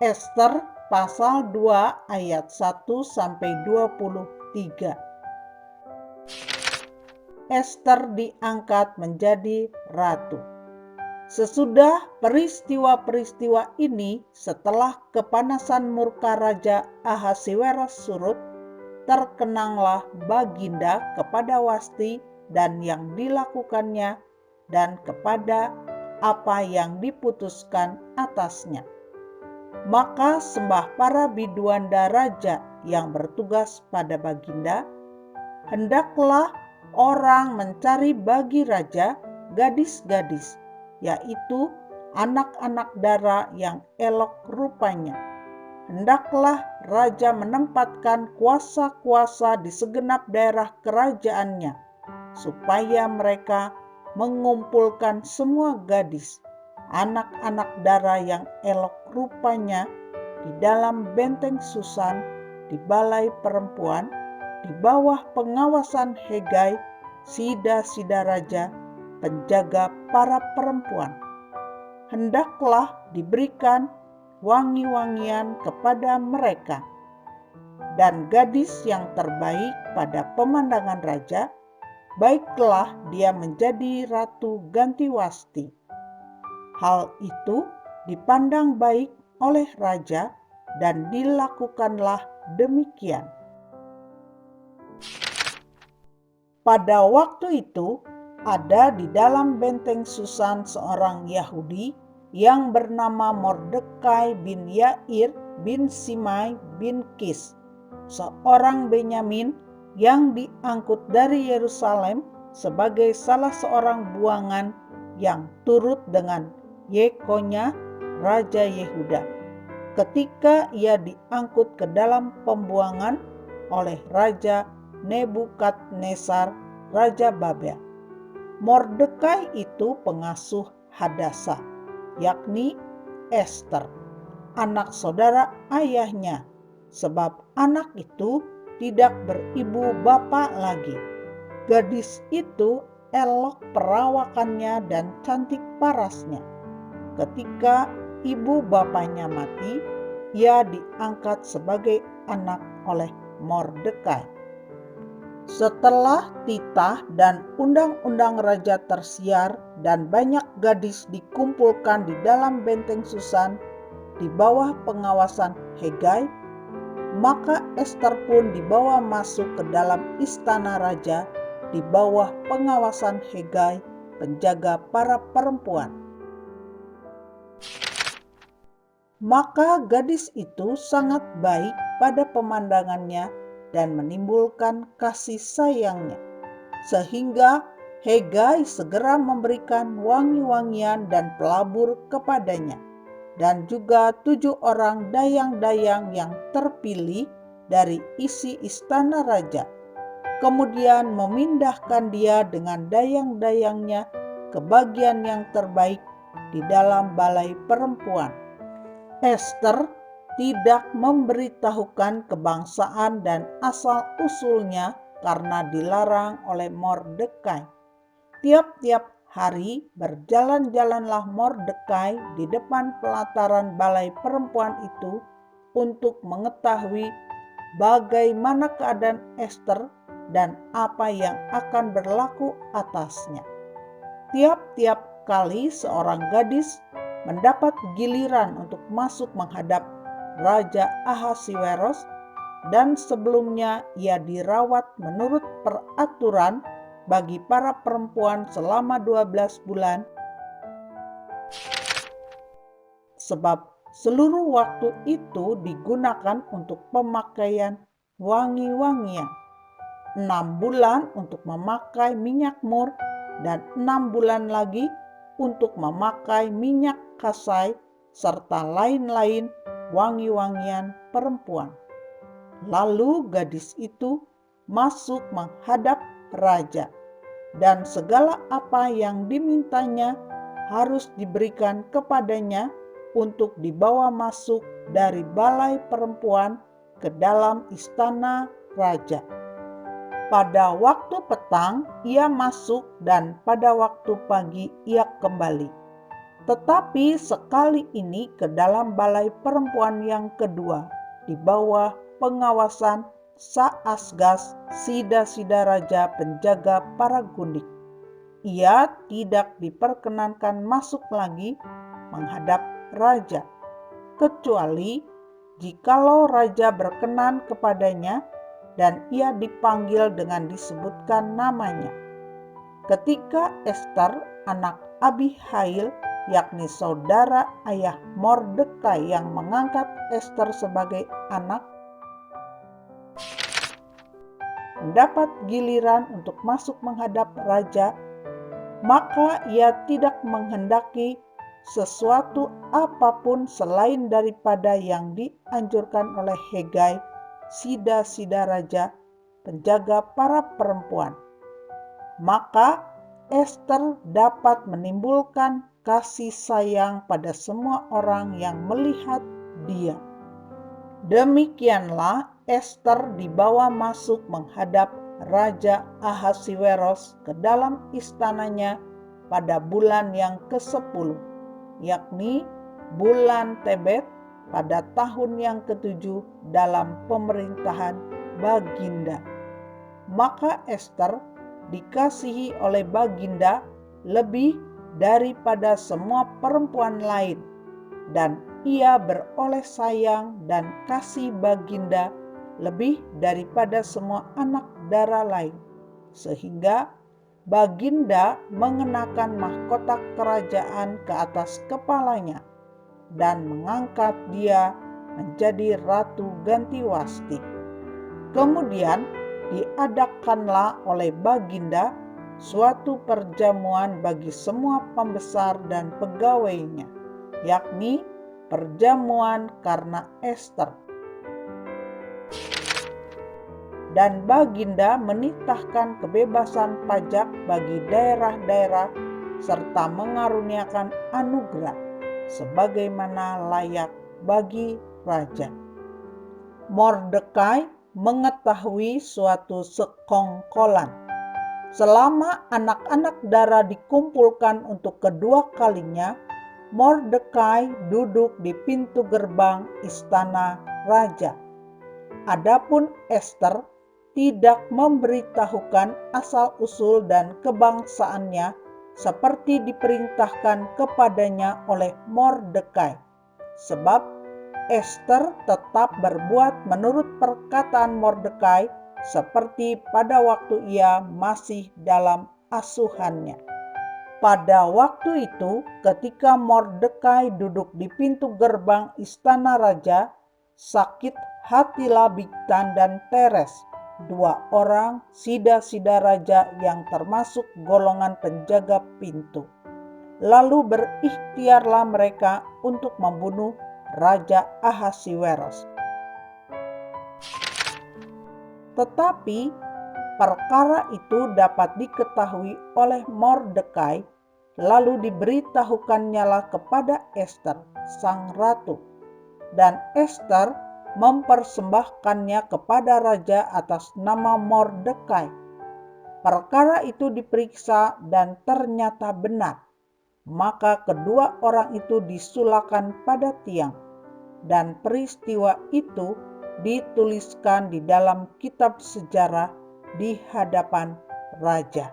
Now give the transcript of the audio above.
Ester pasal 2 ayat 1-23. Ester diangkat menjadi ratu. Sesudah peristiwa-peristiwa ini, setelah kepanasan murka Raja Ahasiweros surut, terkenanglah baginda kepada Wasti dan yang dilakukannya dan kepada apa yang diputuskan atasnya. Maka sembah para biduanda raja yang bertugas pada baginda, hendaklah orang mencari bagi raja gadis-gadis, yaitu anak-anak dara yang elok rupanya. Hendaklah raja menempatkan kuasa-kuasa di segenap daerah kerajaannya, supaya mereka mengumpulkan semua gadis, anak-anak dara yang elok rupanya di dalam benteng Susan, di balai perempuan, di bawah pengawasan Hegai, sida-sida raja, penjaga para perempuan. Hendaklah diberikan wangi-wangian kepada mereka, dan gadis yang terbaik pada pemandangan raja, baiklah dia menjadi ratu ganti Wasti. Hal itu dipandang baik oleh raja dan dilakukanlah demikian. Pada waktu itu ada di dalam benteng Susan seorang Yahudi yang bernama Mordekai bin Yair bin Simai bin Kis, seorang Benyamin yang diangkut dari Yerusalem sebagai salah seorang buangan yang turut dengan Yekonya Raja Yehuda, ketika ia diangkut ke dalam pembuangan oleh Raja Nebukadnezar, Raja Babel. Mordekai itu pengasuh Hadasa, yakni Ester, anak saudara ayahnya, sebab anak itu tidak beribu bapa lagi. Gadis itu elok perawakannya dan cantik parasnya. Ketika ibu bapanya mati, ia diangkat sebagai anak oleh Mordekai. Setelah titah dan undang-undang raja tersiar dan banyak gadis dikumpulkan di dalam benteng Susan di bawah pengawasan Hegai, maka Ester pun dibawa masuk ke dalam istana raja di bawah pengawasan Hegai, penjaga para perempuan. Maka gadis itu sangat baik pada pemandangannya dan menimbulkan kasih sayangnya, sehingga Hegai segera memberikan wangi-wangian dan pelabur kepadanya, dan juga 7 orang dayang-dayang yang terpilih dari isi istana raja. Kemudian memindahkan dia dengan dayang-dayangnya ke bagian yang terbaik di dalam balai perempuan. Ester tidak memberitahukan kebangsaan dan asal-usulnya karena dilarang oleh Mordekai. Tiap-tiap hari berjalan-jalanlah Mordekai di depan pelataran balai perempuan itu untuk mengetahui bagaimana keadaan Ester dan apa yang akan berlaku atasnya. Tiap-tiap kali seorang gadis mendapat giliran untuk masuk menghadap Raja Ahasiweros, dan sebelumnya ia dirawat menurut peraturan bagi para perempuan selama 12 bulan, sebab seluruh waktu itu digunakan untuk pemakaian wangi-wangian, 6 bulan untuk memakai minyak mur, dan 6 bulan lagi untuk memakai minyak kasai, serta lain-lain wangi-wangian perempuan. Lalu gadis itu masuk menghadap raja, dan segala apa yang dimintanya harus diberikan kepadanya untuk dibawa masuk dari balai perempuan ke dalam istana raja. Pada waktu petang ia masuk dan pada waktu pagi ia kembali. Tetapi sekali ini ke dalam balai perempuan yang kedua, di bawah pengawasan Saasgas, sida-sida raja penjaga para gundik. Ia tidak diperkenankan masuk lagi menghadap raja, kecuali jikalau raja berkenan kepadanya dan ia dipanggil dengan disebutkan namanya. Ketika Ester, anak Abihail, yakni saudara ayah Mordekai yang mengangkat Ester sebagai anak, mendapat giliran untuk masuk menghadap raja, maka ia tidak menghendaki sesuatu apapun selain daripada yang dianjurkan oleh Hegai, sida-sida raja, penjaga para perempuan. Maka Ester dapat menimbulkan kasih sayang pada semua orang yang melihat dia. Demikianlah Ester dibawa masuk menghadap Raja Ahasiweros ke dalam istananya pada bulan yang ke-10, yakni bulan Tebet, pada tahun yang ke-7 dalam pemerintahan Baginda. Maka Ester dikasihi oleh Baginda lebih daripada semua perempuan lain, dan ia beroleh sayang dan kasih Baginda lebih daripada semua anak dara lain, sehingga Baginda mengenakan mahkota kerajaan ke atas kepalanya dan mengangkat dia menjadi ratu ganti wasti. Kemudian diadakanlah oleh Baginda suatu perjamuan bagi semua pembesar dan pegawainya, yakni perjamuan karena Ester. Dan Baginda menitahkan kebebasan pajak bagi daerah-daerah serta mengaruniakan anugerah sebagaimana layak bagi raja. Mordekai mengetahui suatu sekongkolan. Selama anak-anak dara dikumpulkan untuk kedua kalinya, Mordekai duduk di pintu gerbang istana raja. Adapun Ester tidak memberitahukan asal-usul dan kebangsaannya seperti diperintahkan kepadanya oleh Mordekai, sebab Ester tetap berbuat menurut perkataan Mordekai seperti pada waktu ia masih dalam asuhannya. Pada waktu itu, ketika Mordekai duduk di pintu gerbang istana raja, sakit hatilah Bigtan dan Teres, dua orang sida-sida raja yang termasuk golongan penjaga pintu. Lalu berikhtiarlah mereka untuk membunuh Raja Ahasiweros. Tetapi perkara itu dapat diketahui oleh Mordekai, lalu diberitahukannya kepada Ester, sang ratu, dan Ester mempersembahkannya kepada raja atas nama Mordekai. Perkara itu diperiksa dan ternyata benar. Maka kedua orang itu disulakan pada tiang, dan peristiwa itu dituliskan di dalam kitab sejarah di hadapan raja.